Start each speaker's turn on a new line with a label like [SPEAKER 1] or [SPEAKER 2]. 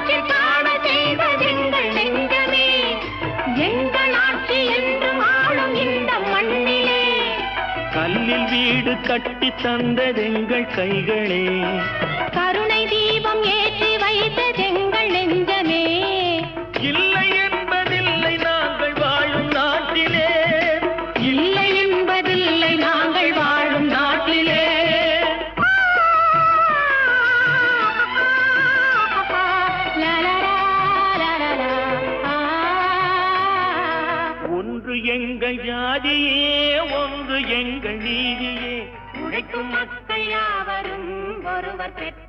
[SPEAKER 1] காற்றில் காண செய்ததெங்கள் நெஞ்சமே. எங்கள் ஆட்சி என்றும் ஆளும் இந்த மண்ணிலே.
[SPEAKER 2] கல்லில் வீடு கட்டி தந்ததெங்கள் கைகளே.
[SPEAKER 1] கருணை தீபம் ஏற்றி வைத்ததெங்கள் நெஞ்சமே.
[SPEAKER 2] இல்லை என்பதில்லை நாங்கள் வாழும் நாட்டிலே.
[SPEAKER 1] இல்லை என்பதில்லை நாங்கள் வாழும் நாட்டிலே.
[SPEAKER 2] ஒன்று எங்கள் ஜாதியே, ஒன்று எங்கள் நீதியே.
[SPEAKER 1] உழைக்கும் மக்கள் யாவரும் ஒருவர் பெற்ற